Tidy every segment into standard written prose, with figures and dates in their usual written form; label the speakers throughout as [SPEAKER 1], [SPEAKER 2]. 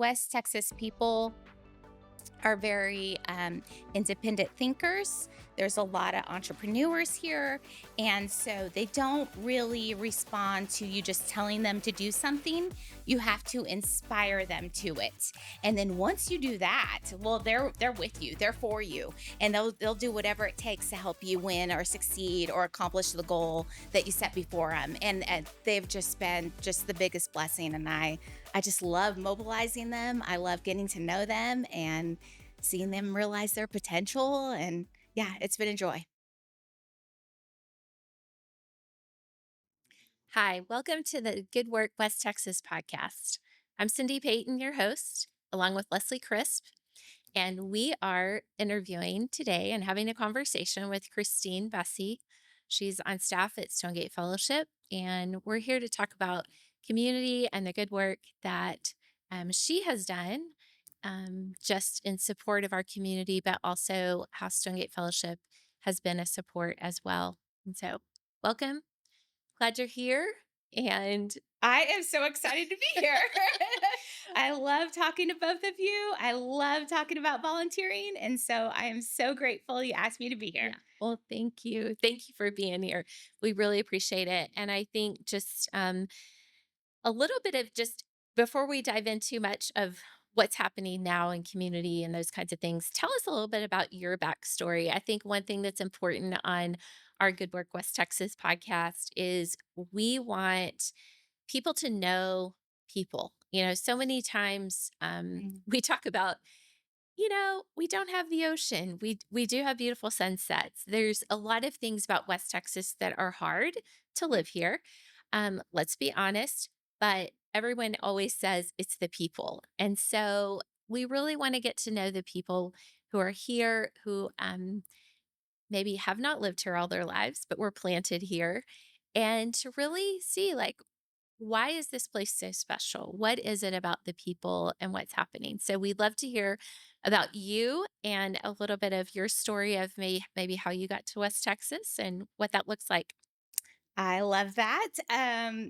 [SPEAKER 1] West Texas people are very independent thinkers. There's a lot of entrepreneurs here. And so they don't really respond to you just telling them to do something. You have to inspire them to it. And then once you do that, well, they're with you, they're for you, and they'll do whatever it takes to help you win or succeed or accomplish the goal that you set before them. And they've just been just the biggest blessing. And I just love mobilizing them. I love getting to know them and seeing them realize their potential. And yeah, it's been a joy.
[SPEAKER 2] Hi, welcome to the Good Work West Texas podcast. I'm Cindy Payton, your host, along with Leslie Crisp, and we are interviewing today and having a conversation with Kristine Busse. She's on staff at Stonegate Fellowship, and we're here to talk about community and the good work that she has done just in support of our community, but also how Stonegate Fellowship has been a support as well. And so, welcome. Glad you're here. And
[SPEAKER 1] I am so excited to be here. I love talking to both of you. I love talking about volunteering. And so I am so grateful you asked me to be
[SPEAKER 2] yeah,
[SPEAKER 1] here.
[SPEAKER 2] well, thank you. Thank you for being here. We really appreciate it. And I think just a little bit of just before we dive in too much of what's happening now in community and those kinds of things, tell us a little bit about your backstory. I think one thing that's important on our Good Work West Texas podcast is we want people to know people. So many times
[SPEAKER 1] Mm.
[SPEAKER 2] we talk about, we don't have the ocean. We do have beautiful sunsets. There's a lot of things about West Texas that are hard to live here. Let's be honest, but everyone always says it's the people. And so we really want to get to know the people who are here, who maybe have not lived here all their lives, but were planted here, and to really see like, why is this place so special? What is it about the people and what's happening? So we'd love to hear about you and a little bit of your story of maybe how you got to West Texas and what that looks like.
[SPEAKER 1] I love that.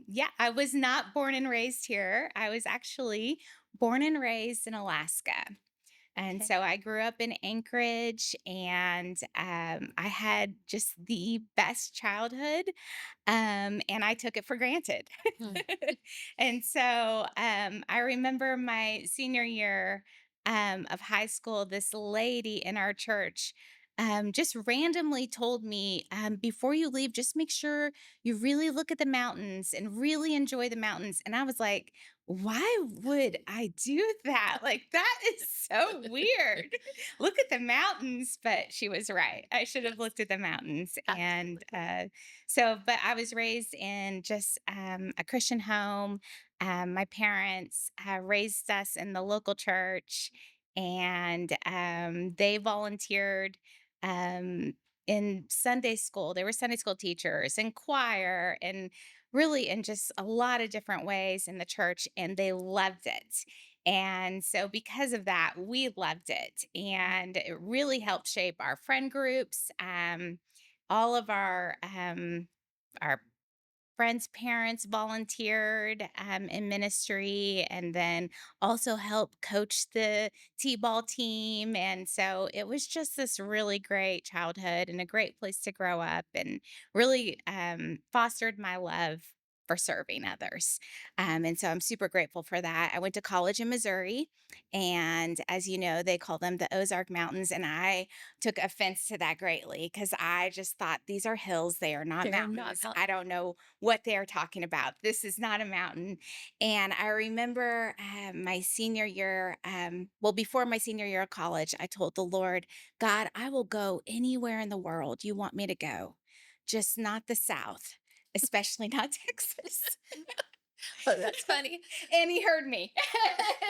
[SPEAKER 1] Yeah, I was not born and raised here. I was actually born and raised in Alaska. And
[SPEAKER 2] Okay.
[SPEAKER 1] so I grew up in Anchorage and I had just the best childhood. And I took it for granted.
[SPEAKER 2] Hmm.
[SPEAKER 1] And so I remember my senior year of high school, this lady in our church just randomly told me, before you leave, just make sure you really look at the mountains and really enjoy the mountains. And I was like, why would I do that? Like, that is so weird. Look at the mountains. But she was right. I should have
[SPEAKER 2] Yes,
[SPEAKER 1] looked at the mountains. And
[SPEAKER 2] absolutely.
[SPEAKER 1] but I was raised in just a Christian home. My parents raised us in the local church, and they volunteered um, in Sunday school. They were Sunday school teachers and choir, and really in just a lot of different ways in the church, and they loved it. And so, because of that, we loved it. And it really helped shape our friend groups. All of our friends' parents volunteered in ministry, and then also helped coach the t-ball team. And so it was just this really great childhood and a great place to grow up, and really fostered my love for serving others. And so I'm super grateful for that. I went to college in Missouri, and as you know, they call them the Ozark Mountains. And I took offense to that greatly because I just thought these are hills, they are not
[SPEAKER 2] They're not
[SPEAKER 1] mountains. I
[SPEAKER 2] mountains.
[SPEAKER 1] don't know what they're talking about. This is not a mountain. And I remember my senior year, well, before my senior year of college, I told the Lord, God, I will go anywhere in the world you want me to go, just not the South, especially not Texas.
[SPEAKER 2] Oh, that's funny.
[SPEAKER 1] And he heard me.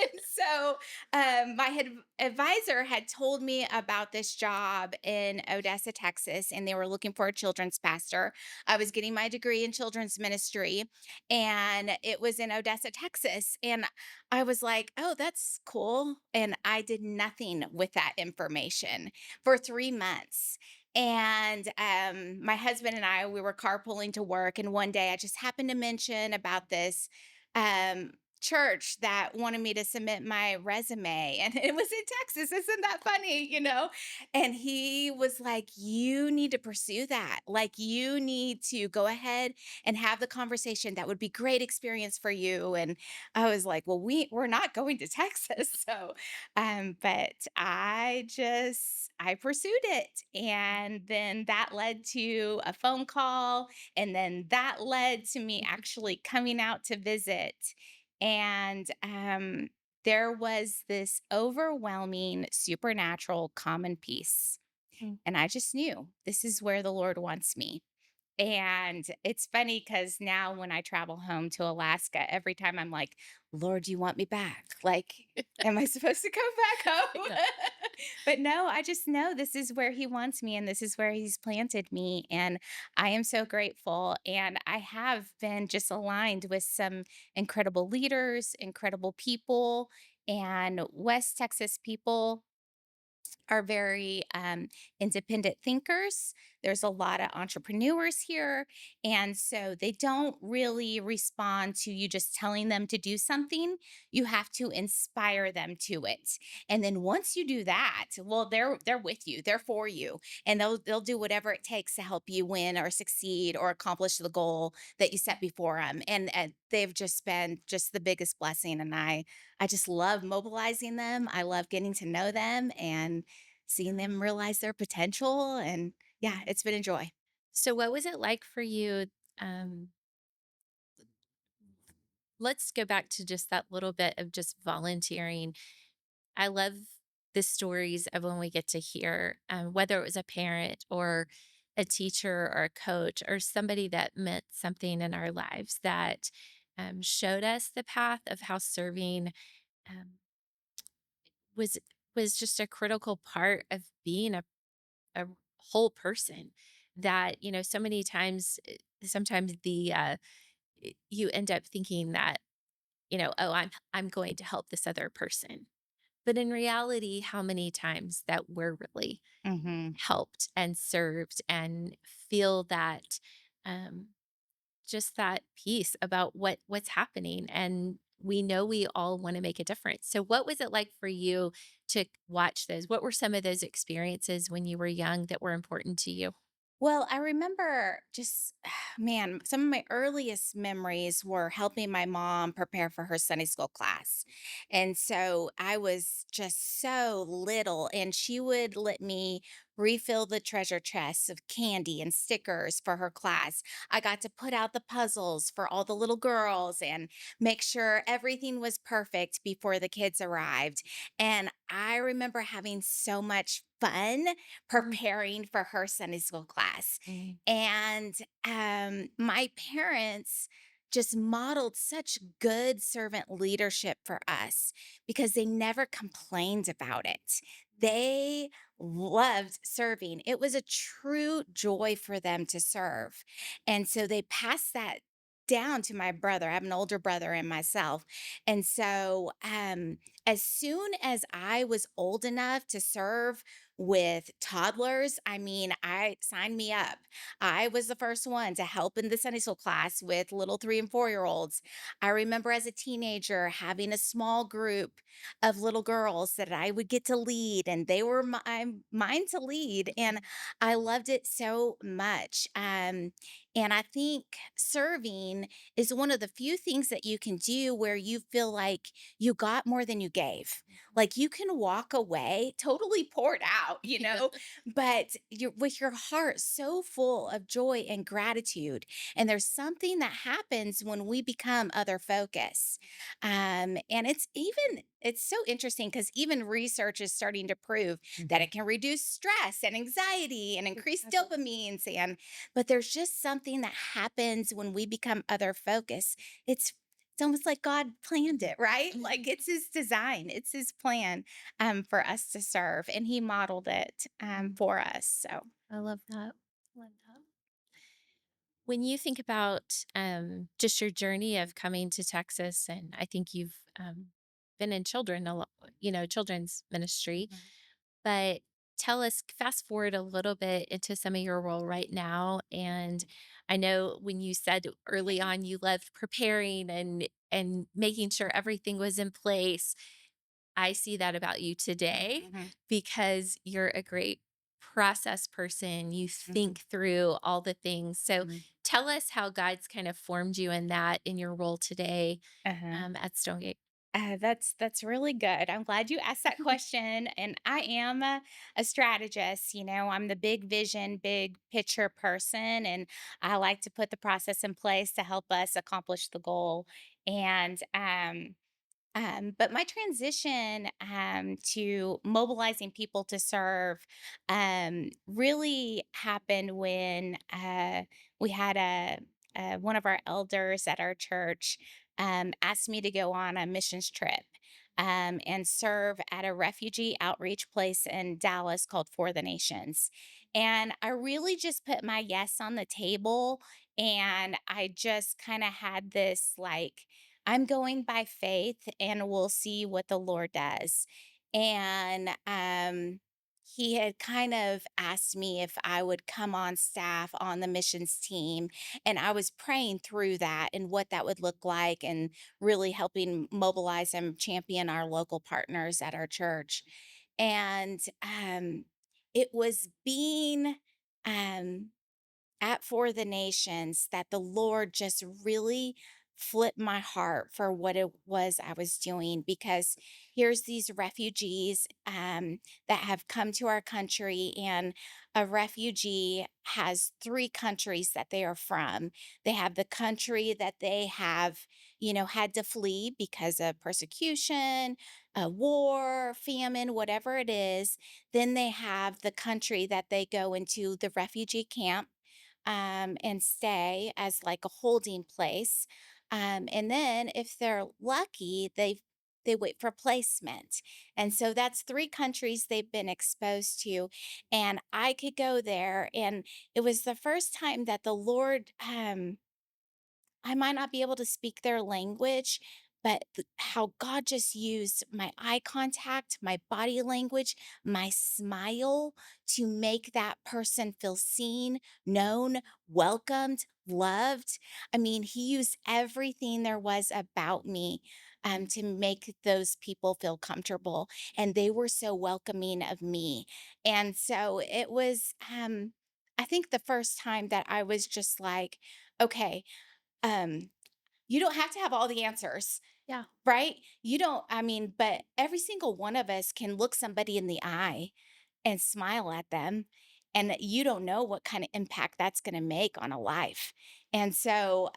[SPEAKER 1] And so my advisor had told me about this job in Odessa, Texas, and they were looking for a children's pastor. I was getting my degree in children's ministry, and it was in Odessa, Texas. And I was like, oh, that's cool. And I did nothing with that information for 3 months. And my husband and I, we were carpooling to work. And one day I just happened to mention about this church that wanted me to submit my resume, and it was in Texas. Isn't that funny, And he was like, "You need to pursue that. Like, you need to go ahead and have the conversation. That would be great experience for you." And I was like, "Well, we're not going to Texas." So, but I pursued it, and then that led to a phone call, and then that led to me actually coming out to visit. And there was this overwhelming supernatural common peace.
[SPEAKER 2] Mm.
[SPEAKER 1] And I just knew this is where the Lord wants me. And it's funny because now when I travel home to Alaska, every time I'm like, Lord, you want me back? Like, am I supposed to come back home?
[SPEAKER 2] Yeah.
[SPEAKER 1] But no, I just know this is where He wants me and this is where He's planted me. And I am so grateful. And I have been just aligned with some incredible leaders, incredible people, and West Texas people are very independent thinkers. There's a lot of entrepreneurs here. And so they don't really respond to you just telling them to do something. You have to inspire them to it. And then once you do that, well, they're with you, they're for you. And they'll do whatever it takes to help you win or succeed or accomplish the goal that you set before them. And they've just been just the biggest blessing. And I just love mobilizing them. I love getting to know them and seeing them realize their potential. And yeah, it's been a joy.
[SPEAKER 2] So, what was it like for you? Um, let's go back to just that little bit of just volunteering. I love the stories of when we get to hear, whether it was a parent or a teacher or a coach or somebody that meant something in our lives that showed us the path of how serving um, was was just a critical part of being a whole person. That so many times, sometimes you end up thinking that oh, I'm going to help this other person. But in reality, how many times that we're really
[SPEAKER 1] Hmm.
[SPEAKER 2] helped and served and feel that um, just that piece about what's happening, and we know we all want to make a difference. So what was it like for you to watch those? What were some of those experiences when you were young that were important to you?
[SPEAKER 1] Well, I remember just, man, some of my earliest memories were helping my mom prepare for her Sunday school class. And so I was just so little, and she would let me refill the treasure chests of candy and stickers for her class. I got to put out the puzzles for all the little girls and make sure everything was perfect before the kids arrived. And I remember having so much fun
[SPEAKER 2] Mm,
[SPEAKER 1] preparing for her Sunday school class.
[SPEAKER 2] mm,
[SPEAKER 1] And my parents just modeled such good servant leadership for us because they never complained about it. They loved serving. It was a true joy for them to serve. And so they passed that down to my brother. I have an older brother and myself. And so as soon as I was old enough to serve with toddlers, I mean, I signed me up. I was the first one to help in the Sunday school class with little 3 and 4 year olds. I remember as a teenager having a small group of little girls that I would get to lead, and they were mine to lead. And I loved it so much. And I think serving is one of the few things that you can do where you feel like you got more than you gave. Like you can walk away totally poured out, but you're with your heart so full of joy and gratitude. And there's something that happens when we become other focus. And it's so interesting because even research is starting to prove that it can reduce stress and anxiety and increase dopamines. But there's just something that happens when we become other focus. It's almost like God planned it, right? Like it's his design, it's his plan for us to serve, and he modeled it for us. So,
[SPEAKER 2] I love that. Love that. When you think about just your journey of coming to Texas, and I think you've been in children's ministry,
[SPEAKER 1] Mhm.
[SPEAKER 2] but tell us, fast forward a little bit into some of your role right now. And I know when you said early on you loved preparing and making sure everything was in place. I see that about you today
[SPEAKER 1] Mhm,
[SPEAKER 2] because you're a great process person. You
[SPEAKER 1] mhm,
[SPEAKER 2] think through all the things. So
[SPEAKER 1] mhm.
[SPEAKER 2] tell us how God's kind of formed you in that in your role today
[SPEAKER 1] Uh-huh.
[SPEAKER 2] at Stonegate.
[SPEAKER 1] That's really good. I'm glad you asked that question. And I am a strategist. I'm the big vision, big picture person, and I like to put the process in place to help us accomplish the goal. And but my transition to mobilizing people to serve really happened when we had one of our elders at our church asked me to go on a missions trip and serve at a refugee outreach place in Dallas called For the Nations. And I really just put my yes on the table. And I just kind of had this like, I'm going by faith and we'll see what the Lord does. And he had kind of asked me if I would come on staff on the missions team. And I was praying through that and what that would look like and really helping mobilize and champion our local partners at our church. And it was being um, at For the Nations that the Lord just really flipped my heart for what it was I was doing because here's these refugees that have come to our country, and a refugee has three countries that they are from. They have the country that they have, had to flee because of persecution, a war, famine, whatever it is. Then they have the country that they go into the refugee camp and stay as like a holding place. And then if they're lucky, they wait for placement. And so that's three countries they've been exposed to. And I could go there. And it was the first time that the Lord I might not be able to speak their language, but how God just used my eye contact, my body language, my smile to make that person feel seen, known, welcomed, loved. I mean, he used everything there was about me to make those people feel comfortable. And they were so welcoming of me. And so it was, I think the first time that I was just like, okay, um, you don't have to have all the answers,
[SPEAKER 2] Yeah.
[SPEAKER 1] right? You don't, I mean, but every single one of us can look somebody in the eye and smile at them. And you don't know what kind of impact that's going to make on a life. And so,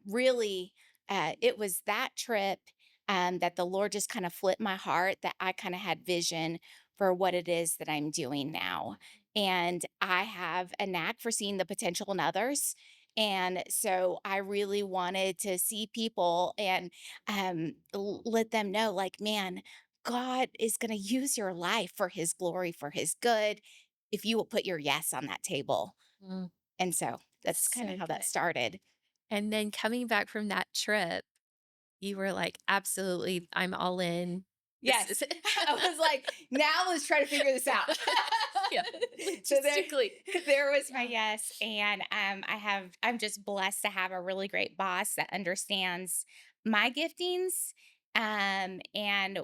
[SPEAKER 1] really, it was that trip that the Lord just kind of flipped my heart that I kind of had vision for what it is that I'm doing now. And I have a knack for seeing the potential in others. And so I really wanted to see people and let them know, like, man, God is going to use your life for his glory, for his good, if you will put your yes on that table.
[SPEAKER 2] Mm,
[SPEAKER 1] And so that's kind of
[SPEAKER 2] so
[SPEAKER 1] how that
[SPEAKER 2] good.
[SPEAKER 1] started.
[SPEAKER 2] And then coming back from that trip, you were like, absolutely, I'm all in. This is
[SPEAKER 1] Yes. I was like, now let's try to figure this out.
[SPEAKER 2] yeah,
[SPEAKER 1] So there
[SPEAKER 2] logistically.
[SPEAKER 1] there was my
[SPEAKER 2] Yeah.
[SPEAKER 1] yes. And I'm just blessed to have a really great boss that understands my giftings and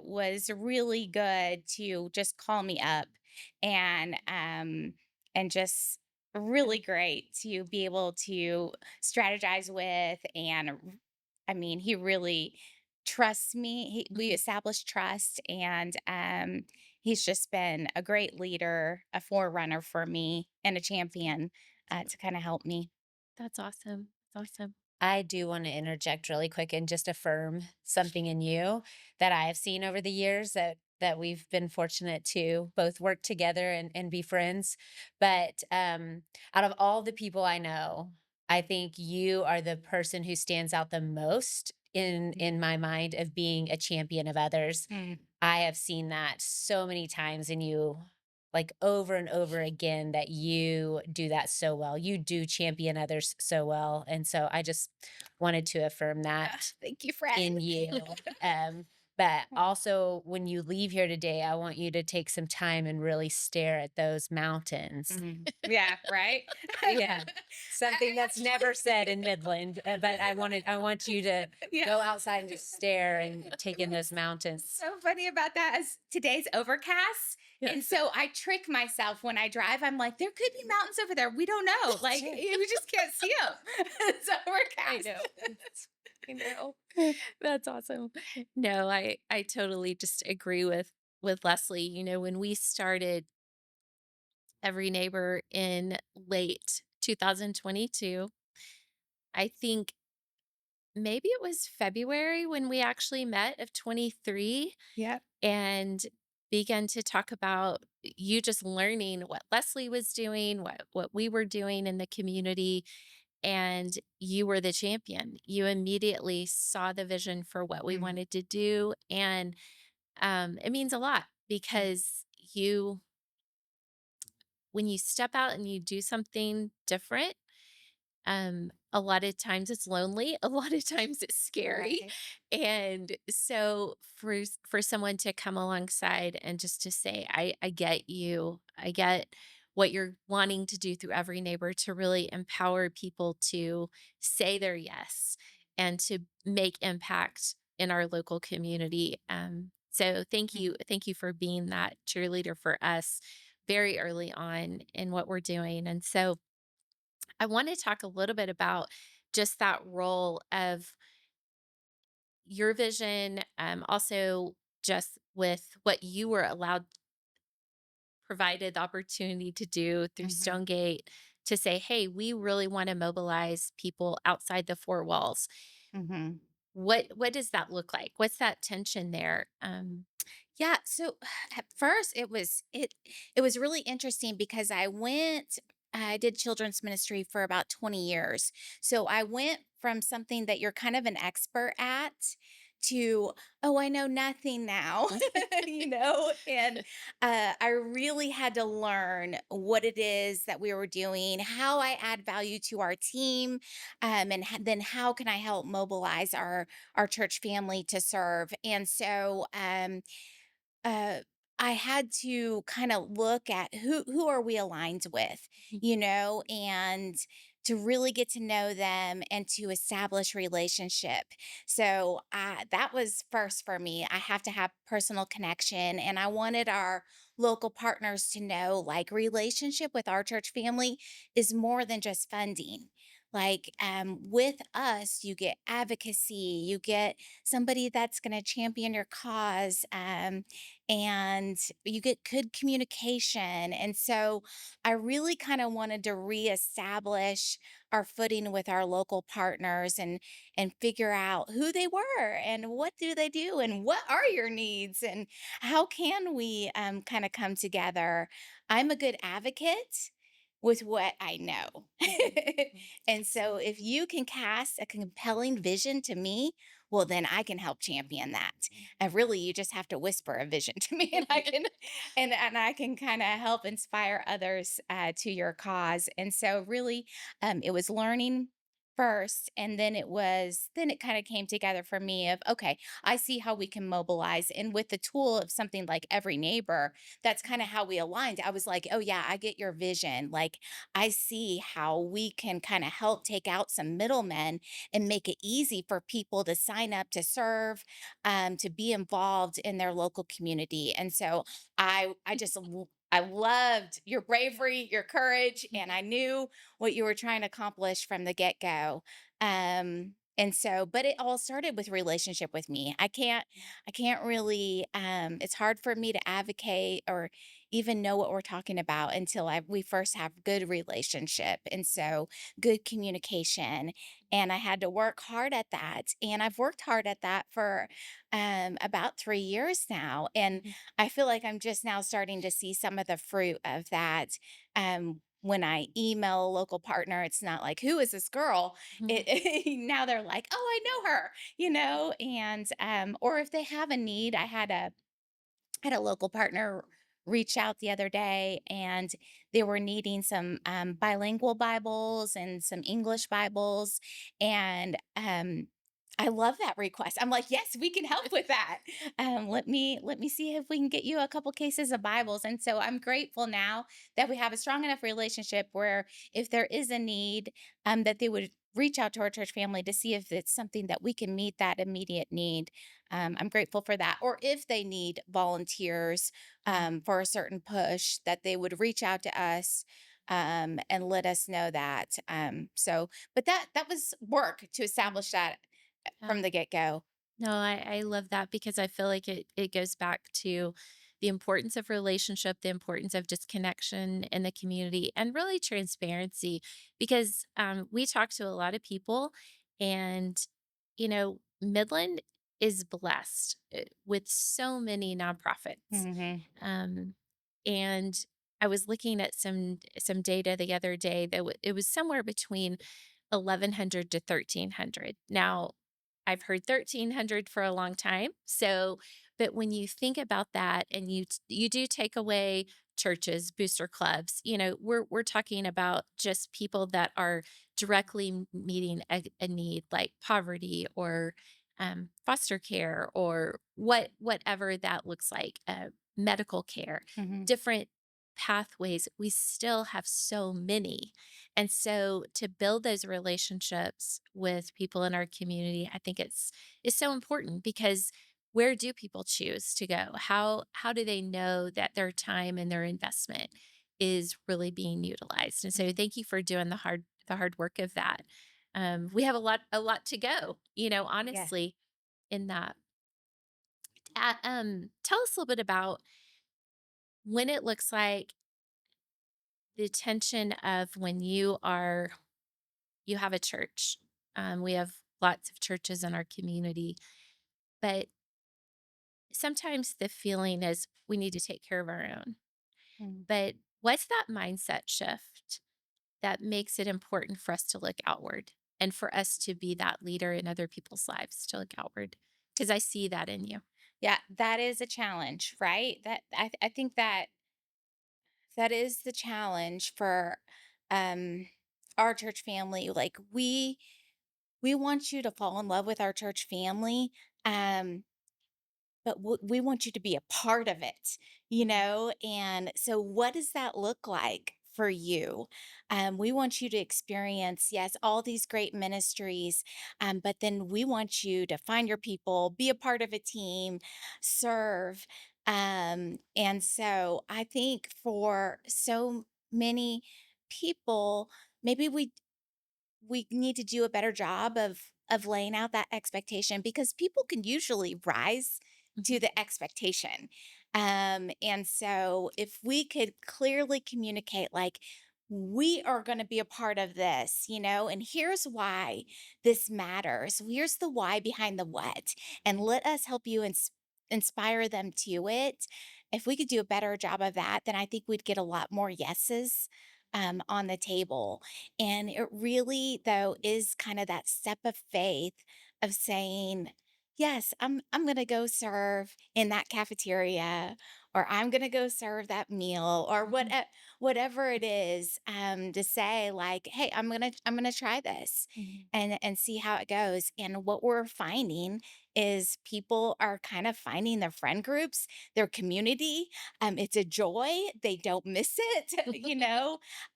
[SPEAKER 1] was really good to just call me up and just really great to be able to strategize with. And I mean, he really trusts me. We
[SPEAKER 2] Mhm.
[SPEAKER 1] established trust, and he's just been a great leader, a forerunner for me, and a champion to kind of help me.
[SPEAKER 2] That's awesome. That's awesome.
[SPEAKER 3] I do want to interject really quick and just affirm something in you that I have seen over the years that we've been fortunate to both work together and be friends. But out of all the people I know, I think you are the person who stands out the most in my mind of being a champion of others.
[SPEAKER 1] Mm.
[SPEAKER 3] I have seen that so many times in you, like over and over again, that you do that so well. You do champion others so well. And so I just wanted to affirm that
[SPEAKER 1] Thank you, friend.
[SPEAKER 3] in you. Um, But also, when you leave here today, I want you to take some time and really stare at those mountains.
[SPEAKER 1] Mhm. Yeah, right?
[SPEAKER 3] Yeah, something that's never said in Midland, but I want you to
[SPEAKER 1] Yeah.
[SPEAKER 3] go outside and just stare and take in those mountains.
[SPEAKER 1] So funny about that is today's overcast.
[SPEAKER 3] Yeah.
[SPEAKER 1] And so I trick myself when I drive. I'm like, there could be mountains over there. We don't know. Like, we just can't see them. It's
[SPEAKER 2] I
[SPEAKER 1] overcast.
[SPEAKER 2] know. I know. That's awesome. No, I totally just agree with Leslie. You know, when we started Every Neighbor in late 2022, I think maybe it was February when we actually met of 23
[SPEAKER 1] Yep.
[SPEAKER 2] and began to talk about you just learning what Leslie was doing, what we were doing in the community, and you were the champion. You immediately saw the vision for what we
[SPEAKER 1] Mm,
[SPEAKER 2] wanted to do, and it means a lot
[SPEAKER 1] mm,
[SPEAKER 2] because you when you step out and you do something different, a lot of times it's lonely, a lot of times it's scary.
[SPEAKER 1] right.
[SPEAKER 2] And so for someone to come alongside and just to say, I get you. I get what you're wanting to do through Every Neighbor to really empower people to say their yes and to make impact in our local community. So
[SPEAKER 1] Mm,
[SPEAKER 2] thank you for being that cheerleader for us very early on in what we're doing. And so I want to talk a little bit about just that role of your vision, also just with what you were allowed, provided the opportunity to do through
[SPEAKER 1] mhm,
[SPEAKER 2] Stonegate to say, hey, we really want to mobilize people outside the four walls.
[SPEAKER 1] mhm.
[SPEAKER 2] What does that look like? What's that tension there?
[SPEAKER 1] Yeah, so at first it was really interesting because I did children's ministry for about 20 years. So I went from something that you're kind of an expert at to, oh, I know nothing now, and I really had to learn what it is that we were doing, how I add value to our team, then how can I help mobilize our church family to serve. And so uh, I had to kind of look at who are we aligned with, and to really get to know them and to establish relationship. So that was first for me. I have to have personal connection, and I wanted our local partners to know, like, relationship with our church family is more than just funding. Like, with us, you get advocacy, you get somebody that's going to champion your cause. And you get good communication. And so I really kind of wanted to reestablish our footing with our local partners and figure out who they were and what do they do and what are your needs and how can we kind of come together. I'm a good advocate with what I know. And so if you can cast a compelling vision to me, well, then I can help champion that. And really, you just have to whisper a vision to me, and I can kind of help inspire others to your cause. And so, really, it was learning first, and then it kind of came together for me of, okay, I see how we can mobilize, and with the tool of something like Every Neighbor, that's kind of how we aligned. I was like, oh yeah, I get your vision. Like, I see how we can kind of help take out some middlemen and make it easy for people to sign up to serve, to be involved in their local community. And so I loved your bravery, your courage, and I knew what you were trying to accomplish from the get go. And so, but it all started with relationship with me. I can't really, it's hard for me to advocate or even know what we're talking about until we first have good relationship. And so good communication. And I had to work hard at that. And I've worked hard at that for about 3 years now. And I feel like I'm just now starting to see some of the fruit of that. When I email a local partner, it's not like, who is this girl? Now they're like, oh, I know her, and or if they have a need, I had a local partner reach out the other day and they were needing some bilingual Bibles and some English Bibles. And I love that request. I'm like, yes, we can help with that. Let me see if we can get you a couple cases of Bibles. And so I'm grateful now that we have a strong enough relationship where if there is a need, that they would reach out to our church family to see if it's something that we can meet that immediate need. I'm grateful for that. Or if they need volunteers for a certain push, that they would reach out to us and let us know that. But that was work to establish that
[SPEAKER 2] Yeah.
[SPEAKER 1] from the get-go.
[SPEAKER 2] No, I love that because I feel like it goes back to the importance of relationship, the importance of just connection in the community, and really transparency. Because we talk to a lot of people, and Midland is blessed with so many nonprofits.
[SPEAKER 1] Mhm,
[SPEAKER 2] Um, and I was looking at some data the other day that it was somewhere between 1,100 to 1,300. Now, I've heard 1,300 for a long time. So, but when you think about that and you do take away churches, booster clubs, we're talking about just people that are directly meeting a need like poverty or foster care or whatever that looks like, medical care,
[SPEAKER 1] mhm,
[SPEAKER 2] different pathways. We still have so many, and so to build those relationships with people in our community, I think it's so important because where do people choose to go? How do they know that their time and their investment is really being utilized? And so
[SPEAKER 1] mhm.
[SPEAKER 2] thank you for doing the hard work of that. We have a lot to go,
[SPEAKER 1] Yeah.
[SPEAKER 2] honestly, in that. Tell us a little bit about when it looks like the tension of when you have a church. We have lots of churches in our community, but sometimes the feeling is we need to take care of our own.
[SPEAKER 1] Mm.
[SPEAKER 2] But what's that mindset shift that makes it important for us to look outward and for us to be that leader in other people's lives to look outward? Because I see that in you.
[SPEAKER 1] Yeah, that is a challenge, right? I think that that is the challenge for um our church family. Like we want you to fall in love with our church family. Um but we want you to be a part of it, you
[SPEAKER 2] Mhm.
[SPEAKER 1] know? And so, what does that look like for you? We want you to experience, yes, all these great ministries, but then we want you to find your people, be a part of a team, serve. And so, I think for so many people, maybe we need to do a better job of laying out that expectation because people can usually rise to
[SPEAKER 2] Mhm.
[SPEAKER 1] the expectation. And so if we could clearly communicate like we are going to be a part of this, and here's why this matters. Here's the why behind the what, and let us help you inspire them to it. If we could do a better job of that, then I think we'd get a lot more yeses on the table. And it really, though, is kind of that step of faith of saying, yes, I'm gonna go serve in that cafeteria, or I'm gonna go serve that meal, or
[SPEAKER 2] Mhm.
[SPEAKER 1] whatever it is, to say, like, hey, I'm gonna try this
[SPEAKER 2] Mhm.
[SPEAKER 1] and see how it goes. And what we're finding is people are kind of finding their friend groups, their community. It's a joy. They don't miss it,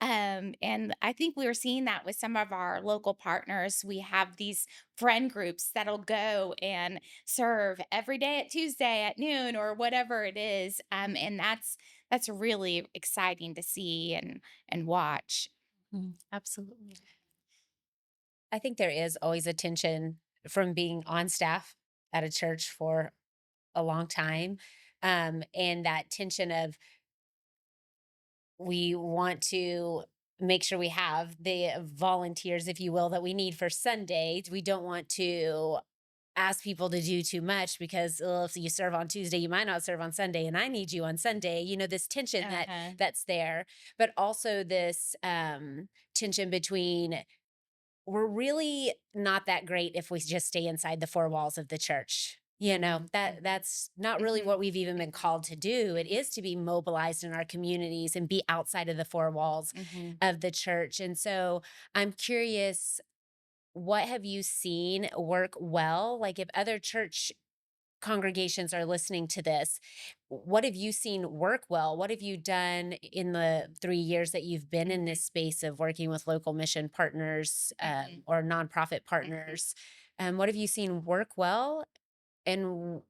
[SPEAKER 1] and I think we were seeing that with some of our local partners. We have these friend groups that'll go and serve every day at Tuesday at noon or whatever it is. And that's really exciting to see and watch.
[SPEAKER 2] Mhm. Absolutely.
[SPEAKER 3] I think there is always a tension from being on staff at a church for a long time. And that tension of we want to make sure we have the volunteers, if you will, that we need for Sundays. We don't want to ask people to do too much because if you serve on Tuesday, you might not serve on Sunday, and I need you on Sunday. This tension
[SPEAKER 1] Uh-huh.
[SPEAKER 3] that's there, but also this tension between we're really not that great if we just stay inside the four walls of the church.
[SPEAKER 1] Mhm.
[SPEAKER 3] That's not really
[SPEAKER 1] Mhm.
[SPEAKER 3] what we've even been called to do. It is to be mobilized in our communities and be outside of the four walls
[SPEAKER 1] Mhm.
[SPEAKER 3] of the church. And so I'm curious, what have you seen work well? Like if other church congregations are listening to this, what have you seen work well? What have you done in the 3 years that you've been in
[SPEAKER 1] Mhm,
[SPEAKER 3] this space of working with local mission partners
[SPEAKER 1] mhm,
[SPEAKER 3] or nonprofit
[SPEAKER 1] mhm.
[SPEAKER 3] partners? What have you seen work well? And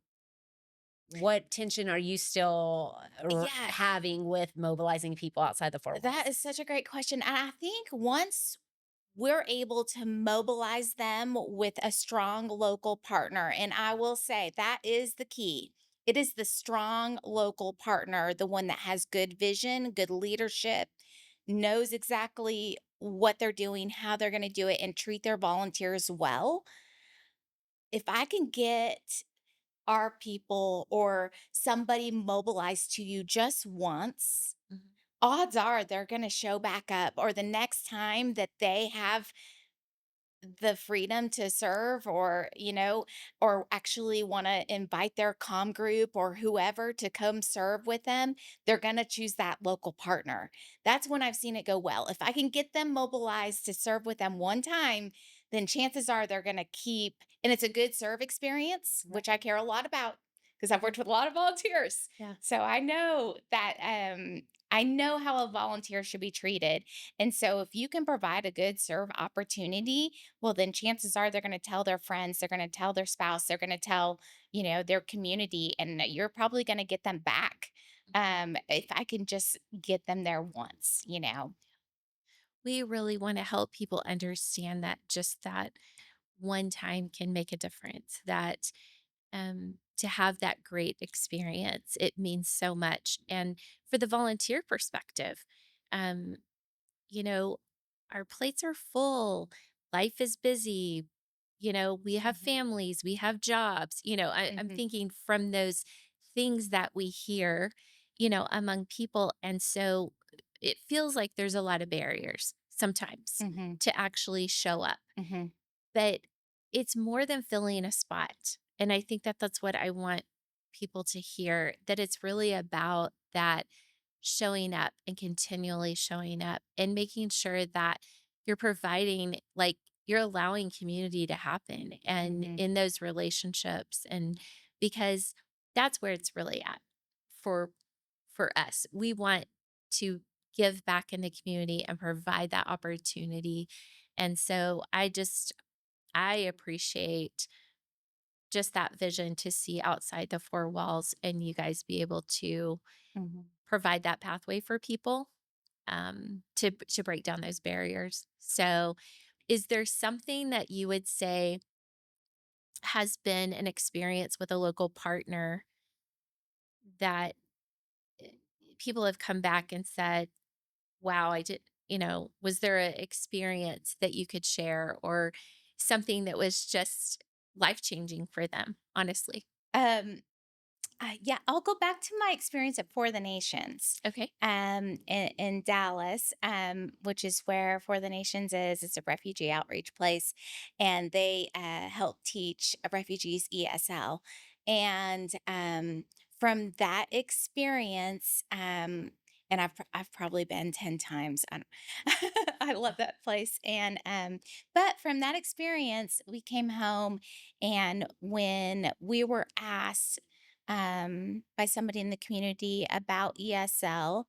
[SPEAKER 3] what tension are you still
[SPEAKER 1] Yeah,
[SPEAKER 3] having with mobilizing people outside the four
[SPEAKER 1] that
[SPEAKER 3] walls?
[SPEAKER 1] is such a great question. And I think once we're able to mobilize them with a strong local partner, and I will say that is the key. It is the strong local partner, the one that has good vision, good leadership, knows exactly what they're doing, how they're going to do it, and treat their volunteers well. If I can get our people or somebody mobilized to you just once,
[SPEAKER 2] Mhm.
[SPEAKER 1] odds are they're going to show back up, or the next time that they have the freedom to serve, or or actually want to invite their com group or whoever to come serve with them, they're going to choose that local partner. That's when I've seen it go well. If I can get them mobilized to serve with them one time, then chances are they're going to keep, and it's a good serve experience, which I
[SPEAKER 2] Right.
[SPEAKER 1] care a lot about because I've worked with a lot of volunteers.
[SPEAKER 2] Yeah.
[SPEAKER 1] So I know that I know how a volunteer should be treated. And so if you can provide a good serve opportunity, well, then chances are they're going to tell their friends, they're going to tell their spouse, they're going to tell, their community, and you're probably going to get them back.
[SPEAKER 2] Mhm.
[SPEAKER 1] If I can just get them there once.
[SPEAKER 2] We really want to help people understand that just that one time can make a difference, that to have that great experience, it means so much. And for the volunteer perspective, um, you know, our plates are full, life is busy, we have
[SPEAKER 1] Mhm,
[SPEAKER 2] families, we have jobs, I'm
[SPEAKER 1] mhm,
[SPEAKER 2] thinking from those things that we hear, among people. And so it feels like there's a lot of barriers sometimes
[SPEAKER 1] mhm,
[SPEAKER 2] to actually show up,
[SPEAKER 1] mhm,
[SPEAKER 2] but it's more than filling a spot. And I think that that's what I want people to hear, that it's really about that showing up and continually showing up and making sure that you're providing, like, you're allowing community to happen and
[SPEAKER 1] mhm,
[SPEAKER 2] in those relationships. And because that's where it's really at for us. We want to give back in the community and provide that opportunity. And so I appreciate just that vision to see outside the four walls and you guys be able to
[SPEAKER 1] mhm.
[SPEAKER 2] provide that pathway for people, to break down those barriers. So, is there something that you would say has been an experience with a local partner that eh, people have come back and said, "Wow, I did," was there an experience that you could share or something that was just life changing for them, honestly?
[SPEAKER 1] Um, yeah, I'll go back to my experience at For the Nations,
[SPEAKER 2] Okay.
[SPEAKER 1] in Dallas, which is where For the Nations is. It's a refugee outreach place, and they help teach refugees ESL. And from that experience, and I've probably been 10 times. I love that place, and but from that experience, we came home, and when we were asked by somebody in the community about ESL.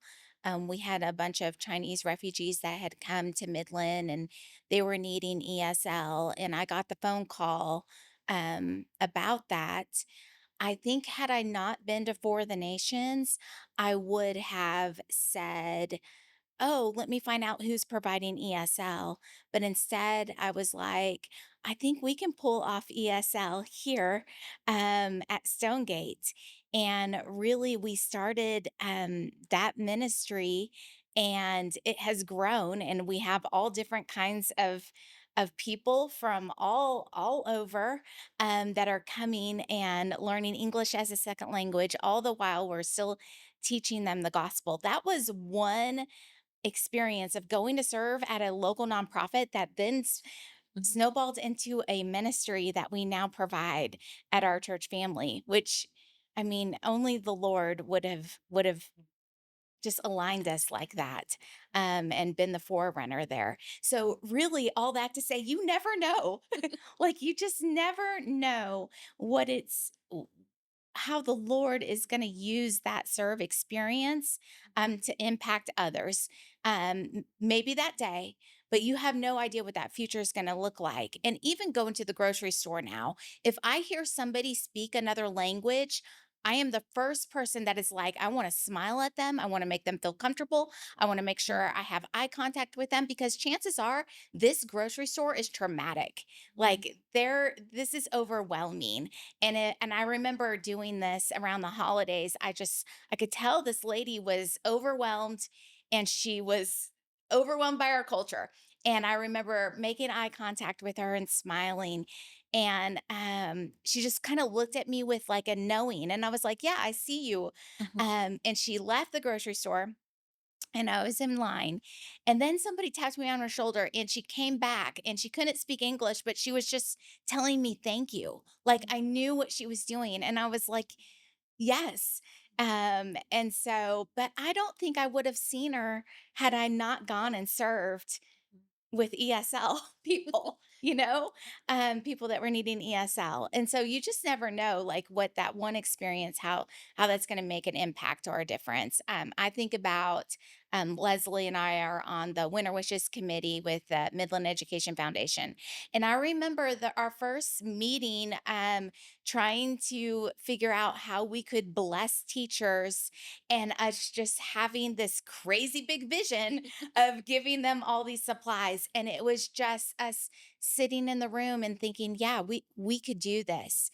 [SPEAKER 1] We had a bunch of Chinese refugees that had come to Midland, and they were needing ESL. And I got the phone call about that. I think had I not been to For the Nations, I would have said, "Oh, let me find out who's providing ESL." But instead, I was like, "I think we can pull off ESL here at Stonegate." And really, we started that ministry, and it has grown, and we have all different kinds of people from all over that are coming and learning English as a second language. All the while, we're still teaching them the gospel. That was one experience of going to serve at a local nonprofit that then
[SPEAKER 2] Mhm.
[SPEAKER 1] snowballed into a ministry that we now provide at our church family, which, I mean, only the Lord would have just aligned us like that, and been the forerunner there. So, really, all that to say, you never know. Like, you just never know what how the Lord is going to use that serve experience to impact others. Maybe that day, but you have no idea what that future is going to look like. And even going to the grocery store now, if I hear somebody speak another language, I am the first person that is like, I want to smile at them. I want to make them feel comfortable. I want to make sure I have eye contact with them because chances are this grocery store is traumatic. Like, this is overwhelming, and I remember doing this around the holidays. I could tell this lady was overwhelmed, and she was overwhelmed by our culture. And I remember making eye contact with her and smiling. And she just kind of looked at me with like a knowing. And I was like, yeah, I see you.
[SPEAKER 2] Mhm.
[SPEAKER 1] And she left the grocery store and I was in line. And then somebody tapped me on her shoulder and she came back and she couldn't speak English, but she was just telling me thank you. Like I knew what she was doing. And I was like, yes. And so, but I don't think I would have seen her had I not gone and served with ESL people, people that were needing ESL. And so you just never know like what that one experience, how that's going to make an impact or a difference. I think about Leslie and I are on the Winter Wishes committee with the Midland Education Foundation. And I remember our first meeting trying to figure out how we could bless teachers and us just having this crazy big vision of giving them all these supplies. And it was just us sitting in the room and thinking, yeah, we could do this.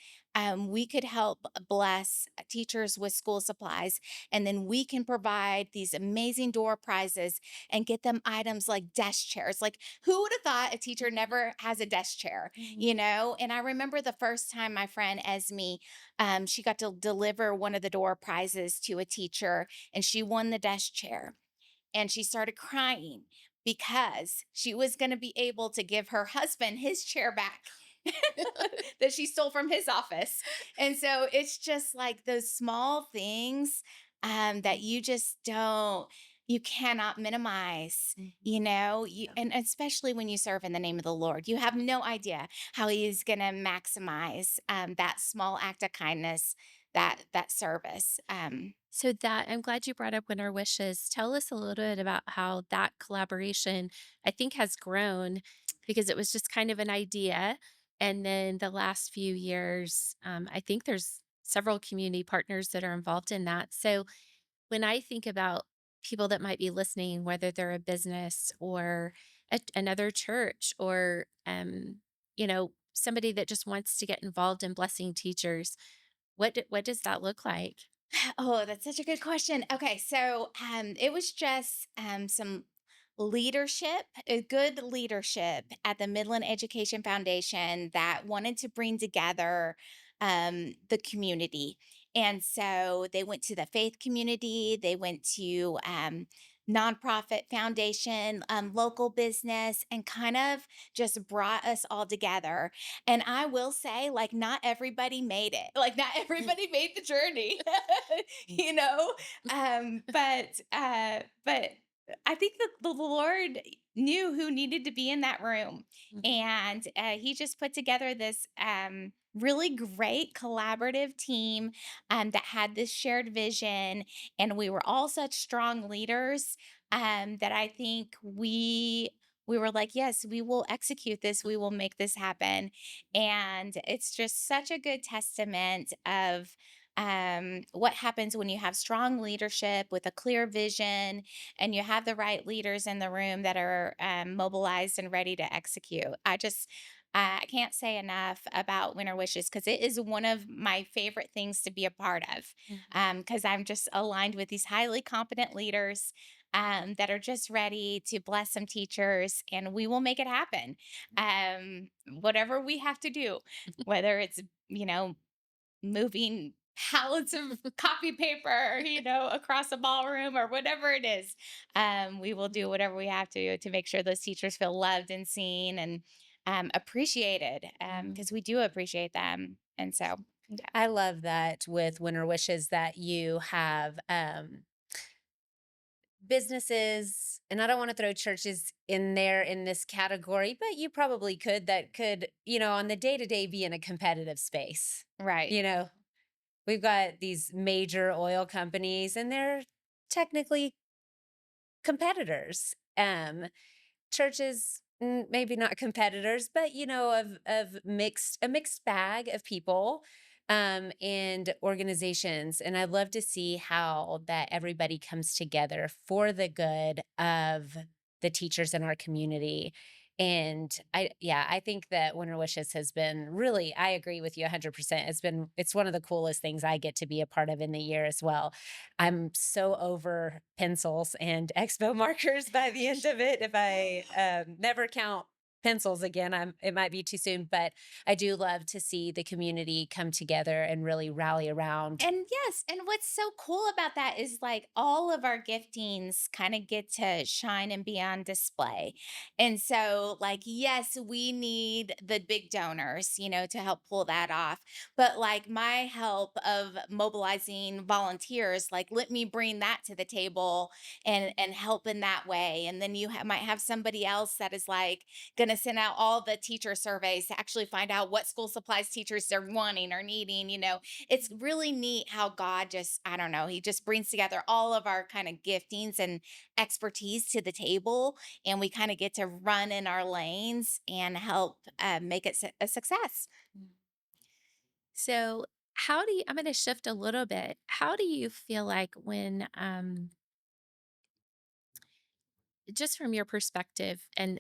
[SPEAKER 1] We could help bless teachers with school supplies, and then we can provide these amazing door prizes and get them items like desk chairs. Like, who would have thought a teacher never has a desk chair,
[SPEAKER 2] Mhm.
[SPEAKER 1] And I remember the first time my friend Esme, she got to deliver one of the door prizes to a teacher, and she won the desk chair and she started crying because she was going to be able to give her husband his chair back that she stole from his office. And so it's just like those small things that you just you cannot minimize,
[SPEAKER 2] Mhm. Yeah.
[SPEAKER 1] and especially when you serve in the name of the Lord, you have no idea how he's going to maximize that small act of kindness, that service.
[SPEAKER 2] So that I'm glad you brought up Winter Wishes. Tell us a little bit about how that collaboration, I think, has grown because it was just kind of an idea. And then the last few years, I think there's several community partners that are involved in that. So when I think about people that might be listening, whether they're a business or another church or, somebody that just wants to get involved in blessing teachers, what does that look like?
[SPEAKER 1] Oh, that's such a good question. Okay, so it was just some leadership, a good leadership at the Midland Education Foundation that wanted to bring together the community. And so they went to the faith community, they went to nonprofit foundation, local business, and kind of just brought us all together. And I will say, like, not everybody made it. Like, not everybody made the journey, you know. But I think that the Lord knew who needed to be in that room,
[SPEAKER 2] Mhm.
[SPEAKER 1] and He just put together this really great collaborative team that had this shared vision, and we were all such strong leaders that I think we were like, yes, we will execute this. We will make this happen. And it's just such a good testament of what happens when you have strong leadership with a clear vision and you have the right leaders in the room that are mobilized and ready to execute. I can't say enough about Winter Wishes because it is one of my favorite things to be a part of
[SPEAKER 2] Mhm.
[SPEAKER 1] because I'm just aligned with these highly competent leaders that are just ready to bless some teachers, and we will make it happen. Whatever we have to do, whether it's, moving pallets of copy paper, across a ballroom or whatever it is. We will do whatever we have to make sure those teachers feel loved and seen and appreciated
[SPEAKER 2] Mhm.
[SPEAKER 1] because we do appreciate them. And so, yeah.
[SPEAKER 3] I love that with Winter Wishes that you have businesses, and I don't want to throw churches in there in this category, but you probably could, that could, on the day to day be in a competitive space.
[SPEAKER 1] Right.
[SPEAKER 3] You know, we've got these major oil companies and they're technically competitors. Churches, maybe not competitors, but of mixed a mixed bag of people, and organizations. And I love to see how that everybody comes together for the good of the teachers in our community. And I think that Winter Wishes has been really, I agree with you 100%. It's one of the coolest things I get to be a part of in the year as well. I'm so over pencils and expo markers by the end of it. If I never count pencils again, it might be too soon, but I do love to see the community come together and really rally around.
[SPEAKER 1] And yes, and what's so cool about that is like all of our giftings kind of get to shine and be on display. And so, like, yes, we need the big donors, to help pull that off. But like my help of mobilizing volunteers, like, let me bring that to the table and help in that way. And then you might have somebody else that is like going to send out all the teacher surveys to actually find out what school supplies teachers are wanting or needing. It's really neat how God just, I don't know, he just brings together all of our kind of giftings and expertise to the table. And we kind of get to run in our lanes and help make it a success.
[SPEAKER 2] So, how do you, I'm going to shift a little bit. How do you feel like when, just from your perspective, and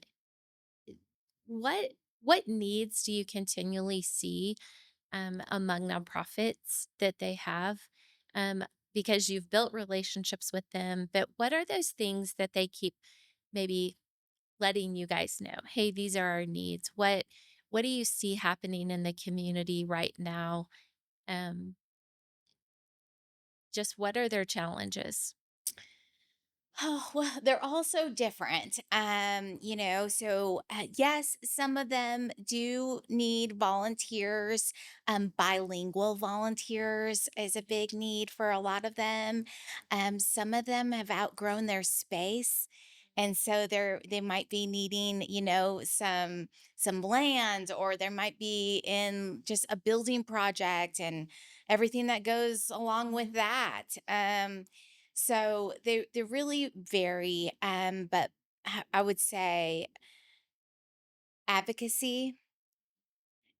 [SPEAKER 2] what what needs do you continually see among nonprofits that they have? Um, because you've built relationships with them, but what are those things that they keep maybe letting you guys know? Hey, these are our needs. What do you see happening in the community right now? Um, just what are their challenges?
[SPEAKER 1] Oh, well, they're all so different. So yes, some of them do need volunteers. Bilingual volunteers is a big need for a lot of them. Some of them have outgrown their space. And so they might be needing, some land, or there might be in just a building project and everything that goes along with that. So they really vary, but I would say advocacy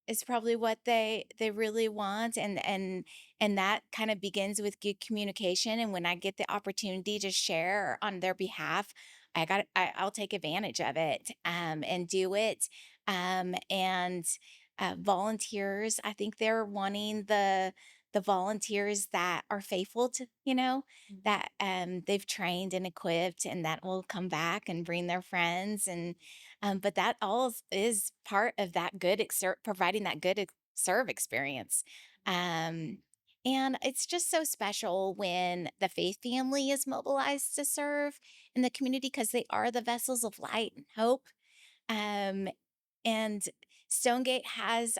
[SPEAKER 1] is probably what they really want, and that kind of begins with good communication. And when I get the opportunity to share on their behalf, I'll take advantage of it, and do it. And volunteers, I think they're wanting the volunteers that are faithful to, that they've trained and equipped, and that will come back and bring their friends. And but that all is part of that providing that good serve experience. Um, and it's just so special when the faith family is mobilized to serve in the community because they are the vessels of light and hope. Um, and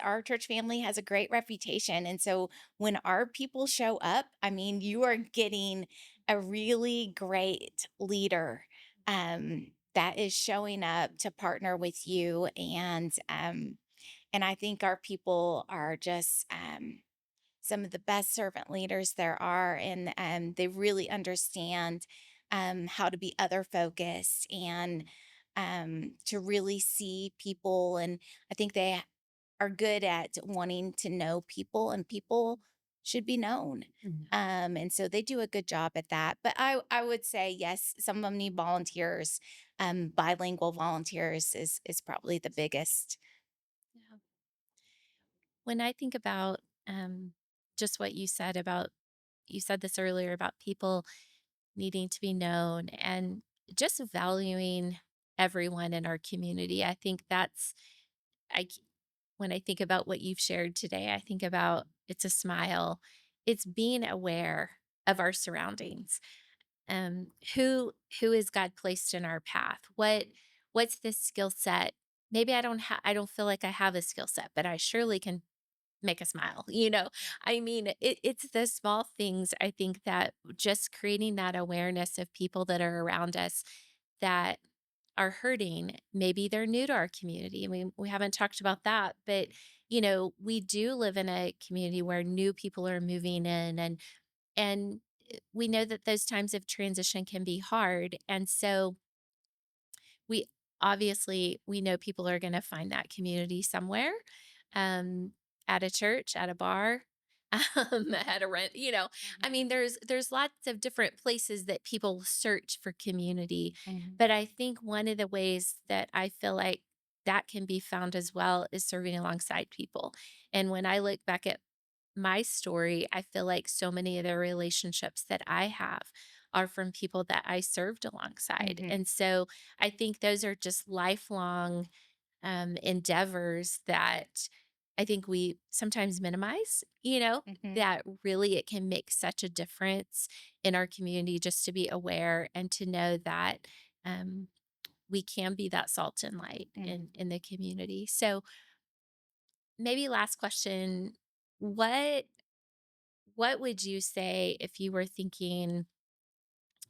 [SPEAKER 1] our church family has a great reputation. And so when our people show up, I mean, you are getting a really great leader that is showing up to partner with you. And I think our people are just some of the best servant leaders there are. And they really understand how to be other focused and to really see people. And I think they are good at wanting to know people, and people should be known.
[SPEAKER 3] Mhm.
[SPEAKER 1] And so they do a good job at that. But I would say, yes, some of them need volunteers. Bilingual volunteers is probably the biggest.
[SPEAKER 2] Yeah. When I think about just what you said this earlier about people needing to be known and just valuing everyone in our community. I think I, c- when I think about what you've shared today, I think about it's a smile, it's being aware of our surroundings. Who is God placed in our path? What's this skill set? Maybe I don't feel like I have a skill set, but I surely can make a smile, I mean, it's the small things, I think, that just creating that awareness of people that are around us that are hurting. Maybe they're new to our community. I mean, we haven't talked about that, but we do live in a community where new people are moving in, and we know that those times of transition can be hard. And so we we know people are going to find that community somewhere, um, at a church, at a bar, at a rent. I
[SPEAKER 1] Mhm,
[SPEAKER 2] mean, there's lots of different places that people search for community,
[SPEAKER 1] mhm,
[SPEAKER 2] but I think one of the ways that I feel like that can be found as well is serving alongside people. And when I look back at my story, I feel like so many of the relationships that I have are from people that I served alongside.
[SPEAKER 1] mhm,
[SPEAKER 2] And so I think those are just lifelong endeavors that I think we sometimes minimize,
[SPEAKER 1] mhm,
[SPEAKER 2] that really it can make such a difference in our community just to be aware and to know that um, we can be that salt and light
[SPEAKER 1] mhm.
[SPEAKER 2] in the community. So maybe last question, what what would you say if you were thinking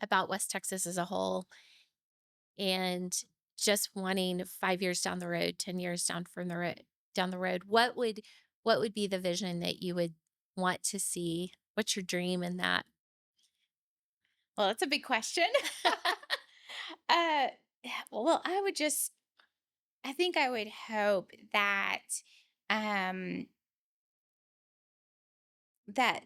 [SPEAKER 2] about West Texas as a whole and just wanting 5 years down the road, 10 years down the road, what would be the vision that you would want to see? What's your dream in that?
[SPEAKER 1] Well, that's a big question. uh, well, I think I would hope that, um, that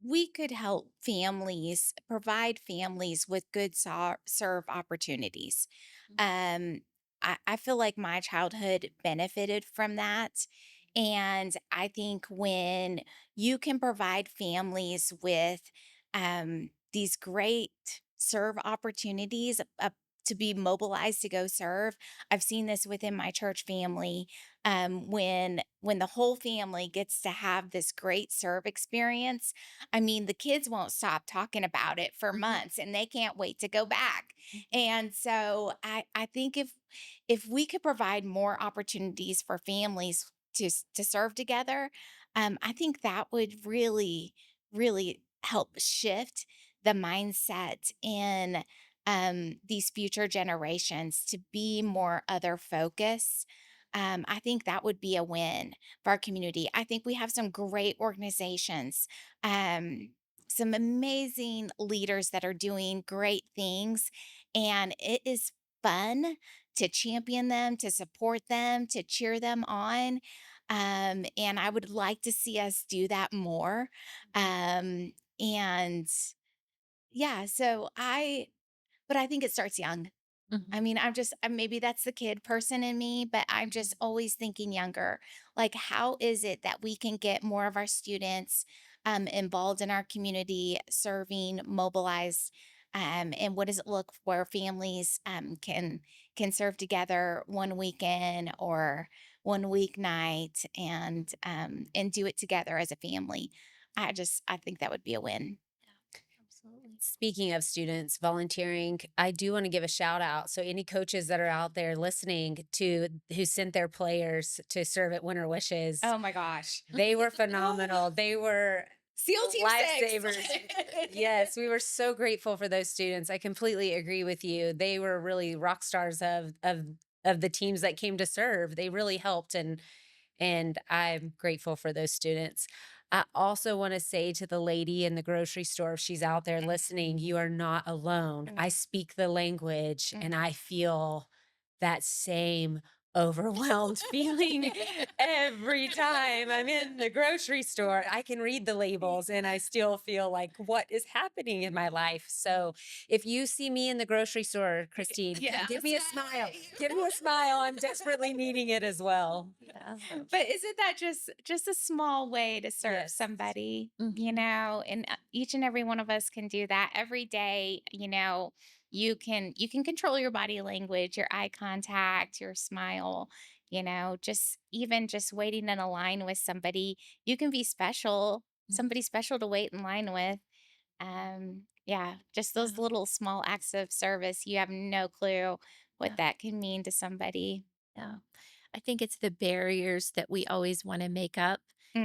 [SPEAKER 1] we could help families, provide families with good serve opportunities. Um, I feel like my childhood benefited from that. And I think when you can provide families with these great serve opportunities, to be mobilized to go serve. I've seen this within my church family. When the whole family gets to have this great serve experience, I mean, the kids won't stop talking about it for
[SPEAKER 2] Mhm,
[SPEAKER 1] months and they can't wait to go back.
[SPEAKER 2] mhm,
[SPEAKER 1] And so I think if we could provide more opportunities for families to serve together, I think that would really help shift the mindset in these future generations to be more other focused. I think that would be a win for our community. I think we have some great organizations, some amazing leaders that are doing great things, and it is fun to champion them, to support them, to cheer them on. And I would like to see us do that more. And yeah, but I think it starts young.
[SPEAKER 2] mhm,
[SPEAKER 1] I mean, maybe that's the kid person in me, but I'm just
[SPEAKER 2] mhm,
[SPEAKER 1] always thinking younger. Like, how is it that we can get more of our students involved in our community, serving, mobilized? And what does it look where families can serve together one weekend or one weeknight and do it together as a family? I think that would be a win.
[SPEAKER 2] yeah, absolutely.
[SPEAKER 3] Speaking of students volunteering, I do want to give a shout out. So any coaches that are out there listening to who sent their players to serve at Winter Wishes,
[SPEAKER 1] Oh my gosh.
[SPEAKER 3] they were phenomenal. They were
[SPEAKER 1] SEAL Team 6.
[SPEAKER 3] lifesavers. Yes, we were so grateful for those students. I completely agree with you. They were really rock stars of the teams that came to serve. They really helped, and I'm grateful for those students. I also want to say to the lady in the grocery store, if she's out there listening, you are not alone. I
[SPEAKER 1] Mhm,
[SPEAKER 3] speak the language and
[SPEAKER 1] mhm.
[SPEAKER 3] I feel that same overwhelmed feeling every time I'm in the grocery store. I can read the labels and I still feel like, what is happening in my life? So if you see me in the grocery store, Christine,
[SPEAKER 1] Yeah.
[SPEAKER 3] give me a smile. Give me a smile. I'm desperately needing it as well.
[SPEAKER 2] Yeah.
[SPEAKER 1] But isn't that just a small way to serve
[SPEAKER 3] Yes.
[SPEAKER 1] somebody,
[SPEAKER 2] Mhm.
[SPEAKER 1] and each and every one of us can do that every day, you can control your body language, your eye contact, your smile, just waiting in a line with somebody, you can be special, somebody special to wait in line with. Yeah, just those
[SPEAKER 2] Yeah,
[SPEAKER 1] little small acts of service, you have no clue what
[SPEAKER 2] yeah,
[SPEAKER 1] that can mean to somebody.
[SPEAKER 2] yeah. I think it's the barriers that we always want to make up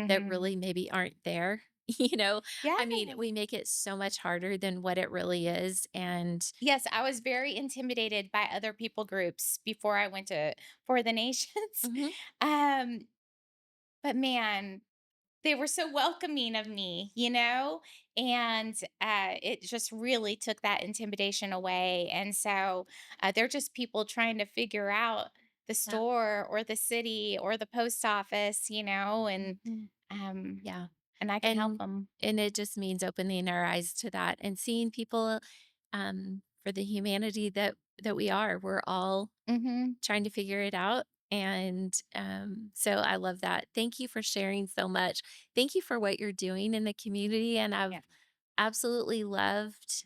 [SPEAKER 2] that
[SPEAKER 1] Mhm.
[SPEAKER 2] really maybe aren't there. You know,
[SPEAKER 1] Yeah.
[SPEAKER 2] I mean, we make it so much harder than what it really is. And
[SPEAKER 1] Yes, I was very intimidated by other people groups before I went to For the Nations.
[SPEAKER 2] mhm,
[SPEAKER 1] Um, but man, they were so welcoming of me, and it just really took that intimidation away. And so they're just people trying to figure out the
[SPEAKER 2] yeah,
[SPEAKER 1] store or the city or the post office,
[SPEAKER 2] mhm,
[SPEAKER 1] um,
[SPEAKER 2] yeah.
[SPEAKER 1] and I can help
[SPEAKER 2] And
[SPEAKER 1] them.
[SPEAKER 2] it just means opening our eyes to that and seeing people for the humanity that we are. We're all
[SPEAKER 1] Hmm.
[SPEAKER 2] trying to figure it out. And so I love that. Thank you for sharing so much. Thank you for what you're doing in the community. And I've
[SPEAKER 1] Yeah,
[SPEAKER 2] absolutely loved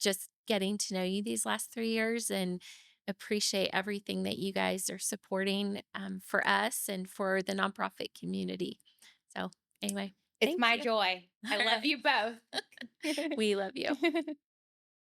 [SPEAKER 2] just getting to know you these last 3 years and appreciate everything that you guys are supporting for us and for the nonprofit community. So, anyway,
[SPEAKER 1] it's
[SPEAKER 2] thank
[SPEAKER 1] my
[SPEAKER 2] you.
[SPEAKER 1] joy. I
[SPEAKER 2] All
[SPEAKER 1] love
[SPEAKER 2] right.
[SPEAKER 1] you both.
[SPEAKER 2] We love you.